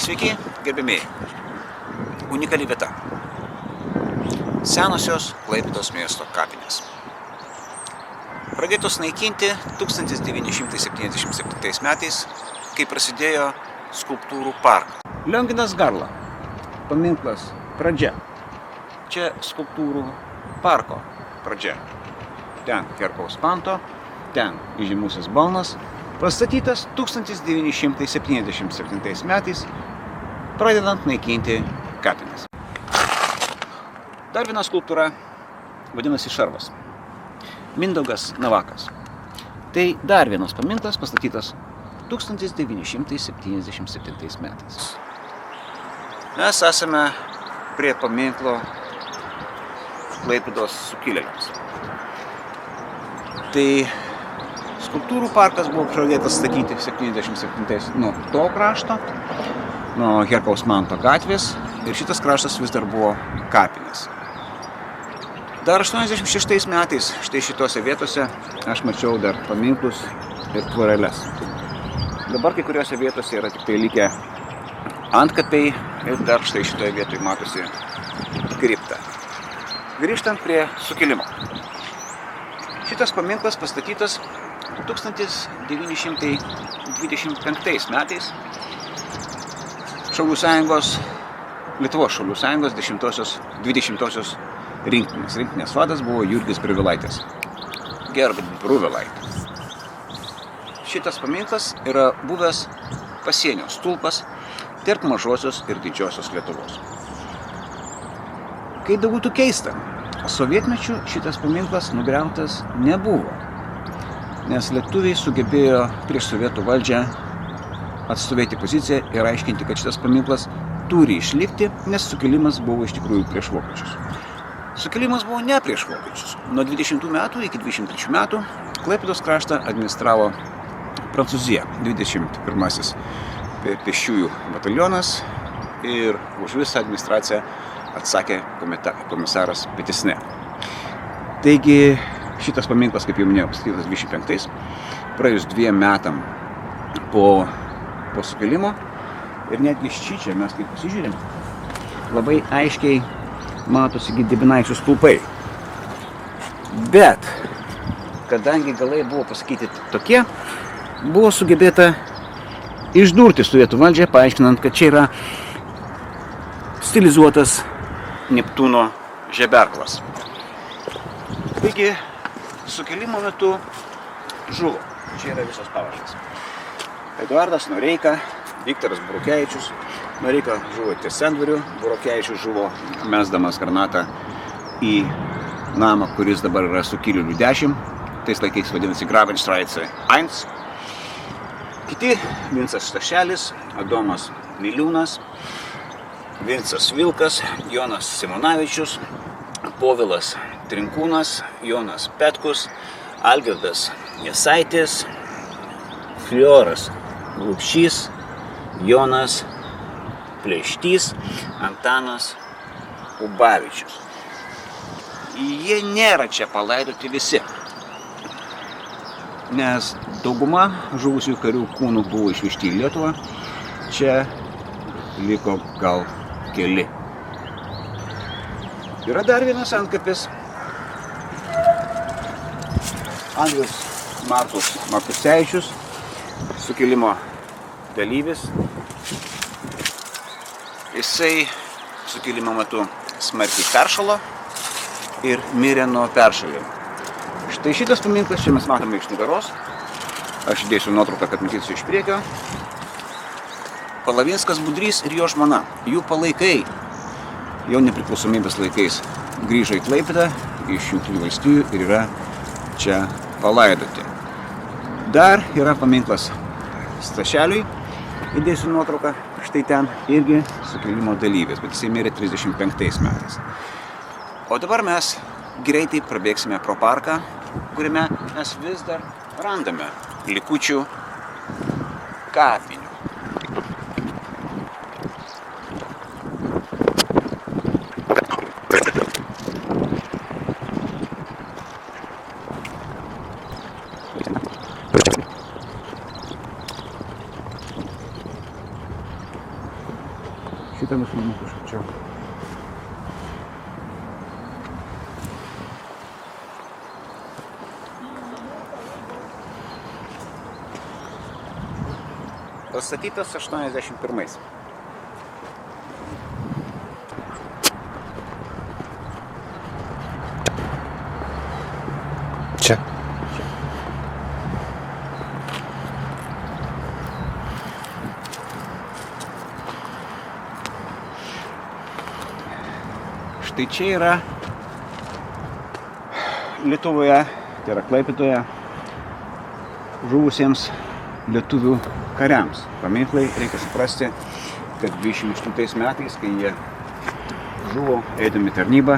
Sveiki, gerbėmėjai. Unikali vieta. Senosios Klaipėdos miesto kapinės. Pradėtos naikinti 1977 metais, kai prasidėjo skulptūrų parkas. Lionginas Garla. Paminklas pradžia. Čia skulptūrų parko pradžia. Ten Herkaus Manto, ten įžymusis balnas, pastatytas 1977 metais, pradedant naikinti kapines. Dar viena skulptūra vadinasi Šarvas. Mindaugas Navakas. Tai dar vienas paminklas pastatytas 1977 metais. Mes esame prie paminklo Klaipėdos sukilėliams. Tai skulptūrų parkas buvo pradėtas statyti 77 nuo to krašto, nuo Herkaus Manto gatvės, ir šitas kraštas vis dar buvo kapinės. Dar 86 metais štai šitose vietose aš mačiau dar paminklus ir tvoreles. Dabar kai kuriuose vietose yra tik tai likę antkapiai ir dar štai šitoje vietoje matosi kripta. Grįžtant prie sukilimo. Šitas paminklas pastatytas 1925 metais Lietuvos Šaulių sąjungos 20-osios rinktinės. Rinktinės vadas buvo Jurgis Bruvėlaitis. Šitas paminklas yra buvęs pasienio stulpas tarp mažosios ir didžiosios Lietuvos. Kai būtų keista, sovietmečiu šitas paminklas nugriautas nebuvo, nes lietuviai sugebėjo prieš sovietų valdžią atstovėti poziciją ir aiškinti, kad šitas paminklas turi išlikti, nes sukilimas buvo iš tikrųjų prieš vokiečius. Sukilimas buvo ne prieš vokiečius. Nuo 20 metų iki 23 metų Klaipėdos kraštą administravo Prancūzija, 21-asis pėsčiųjų batalionas, ir už visą administraciją atsakė komisaras Petisne. Taigi šitas paminklas, kaip jau minėjau, pastatytas 25, praėjus 2 metam po sukilimo, ir netgi iš čia mes kaip pasižiūrėm, labai aiškiai matosi Gedimino stulpai. Bet kadangi galai buvo pasakyti tokie, buvo sugebėta išdurti sovietų valdžią, paaiškinant, kad čia yra stilizuotas Neptūno žeberklas. Taigi, sukilimo metu žuvo. Čia yra visos pavardės. Eduardas Noreika, Viktoras Burokevičius. Noreika žuvo ties Sendvariu, Burokevičius žuvo mesdamas granatą į namą, kuris dabar yra Sukilėlių 10. Tais laikais vadinasi Grabenstraitė 1. Kiti Vincas Stašelis, Adomas Miliūnas, Vincas Vilkas, Jonas Simonavičius, Povilas Trinkūnas, Jonas Petkus, Algirdas Jasaitis, Flioras Lupšys, Jonas Plėštys, Antanas Ubavičius. Jie nėra čia palaidoti visi, nes dauguma žuvusių karių kūnų buvo išvežti į Lietuvą, čia liko gal keli. Yra dar vienas antkapis. Andrius Martusevičius, sukilimo dalyvis. Jisai sukilimo metu smarkiai peršalo ir mirė nuo peršalimo. Štai šitas paminklas, čia mes matome iš nugaros. Aš įdėsiu nuotrauką, kad matysiu iš priekio. Palavinskas Budrys ir jo žmona, jų palaikai, jau nepriklausomybės laikais grįžo į Klaipėdą iš Jungtinių valstijų ir yra čia palaidoti. Dar yra paminklas Stašeliui, įdėsiu nuotrauką, štai ten irgi sukilimo dalyvis, bet jisai mirė 35 metais. O dabar mes greitai prabėgsime pro parką, kuriame mes vis dar randame likučių kapinių. Šitą nufilmuosiu iš arčiau. Pastatytas 81. Čia. Štai čia yra Lietuvoje, tai yra Klaipėdoje, žuvusiems lietuvių kariams. Paminklai, reikia suprasti, kad 28 metais, kai jie žuvo eidami tarnybą,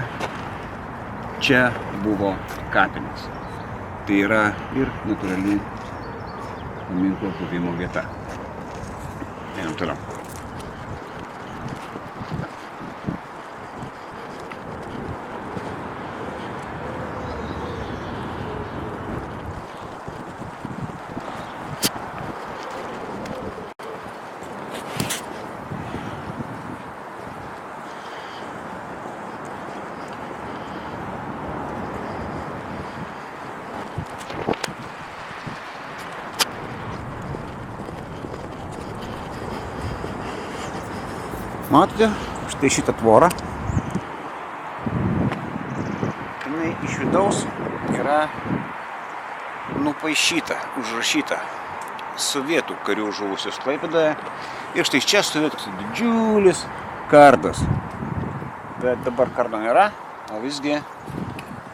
čia buvo kapinės. Tai yra ir natūrali paminklo buvimo vieta. Einam toliau. Matote, štai šitą tvorą. Jinai iš vidaus yra nupaišyta, užrašyta sovietų karių žuvusius Klaipėdoje. Ir štai čia stovėjo toks didžiulis kardas. Bet dabar kardo nėra, o visgi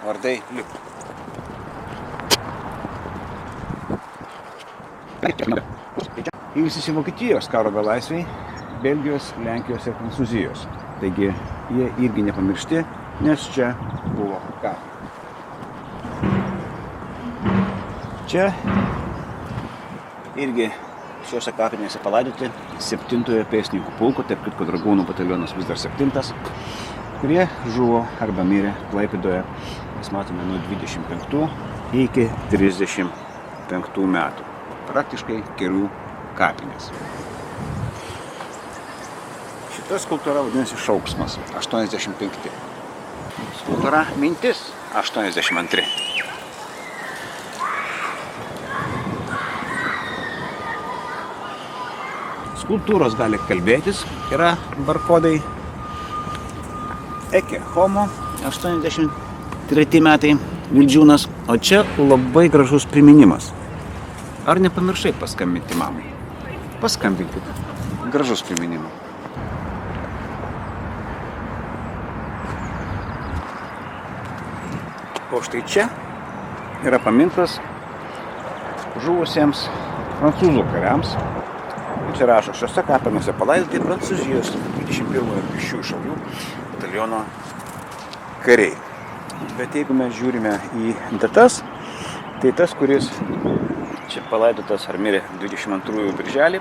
vardai liko. Ilsisi Vokietijos karo belaisviai, Belgijos, Lenkijos ir Prancūzijos. Taigi jie irgi nepamiršti, nes čia buvo karai. Čia irgi šiuose kapinėse palaidoti 7-ojo pėstininkų pulko, taip kaip Dragūnų batalionas vis dar 7, kurie žuvo arba mirė Klaipėdoje, mes matome nuo 25 iki 35 metų. Praktiškai karių kapinės. Šita skulptūra vadinasi Šauksmas 85. Skulptūra Mintis 82. Skulptūros gali kalbėtis, yra barkodai. Eke Homo 83 metai Vildžiūnas, o čia labai gražus priminimas. Ar nepamiršai paskambinti mamai? Paskambinkite. Gražus priminimas. O štai čia yra paminklas žuvusiems prancūzų kariams. Čia rašo, šiuose kapinėse palaidoti Prancūzijos 21 pėsčiųjų šaulių bataliono kariai. Bet jeigu mes žiūrime į datas, tai tas, kuris čia palaidotas ar mirė 22 birželį,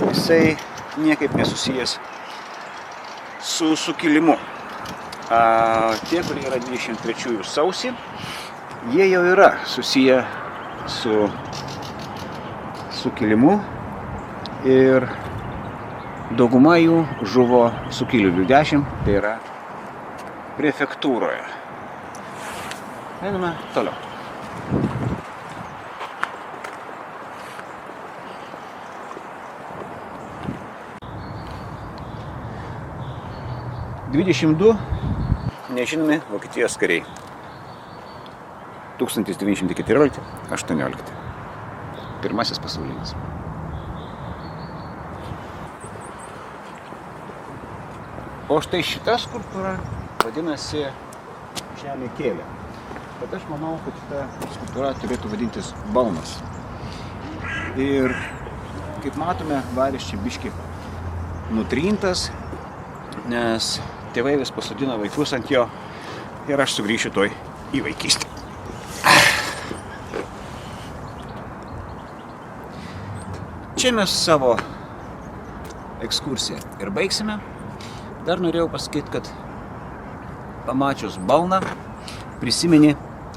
jisai niekaip nesusijęs su sukilimu. Tie, kurie yra 23 sausį, jie jau yra susiję su sukilimu ir dauguma jų žuvo sukilėlių 10, tai yra prefektūroje. Einame toliau. (22) nežinomi Vokietijos kariai. 1914-18. Pirmasis pasaulinis. O štai šita skulptūra vadinasi Žemė kėlė. Bet aš manau, kad šita skulptūra turėtų vadintis Balnas. Ir kaip matome, varis čia biški nutrintas, nes tėvai vis pasodina vaikus ant jo ir aš sugrįšiu toj į vaikystę. Čia mes savo ekskursiją ir baigsime. Dar norėjau pasakyti, kad pamačius Balną prisimeni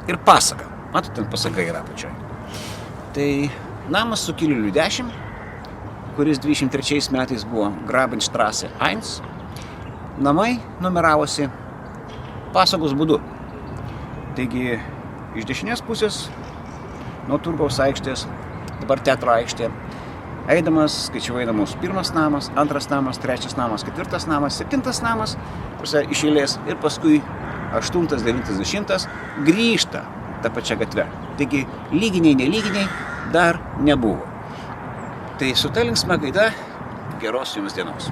ir pasaką. Matot, ten pasaka yra apačioj. Tai namas sukilėlių 10, kuris 23 metais buvo Grabenstraße 1, namai numeravosi pasagos būdu. Taigi iš dešinės pusės nuo Turgaus aikštės, dabar Teatro aikštė, eidamas, skaičiuodamas pirmas namas, antras namas, trečias namas, ketvirtas namas, septintas namas, iš eilės ir paskui 8, 9, 10 grįžta tą pačią gatvę. Taigi lyginiai, nelyginiai dar nebuvo. Tai su ta linksma gaida geros jums dienos.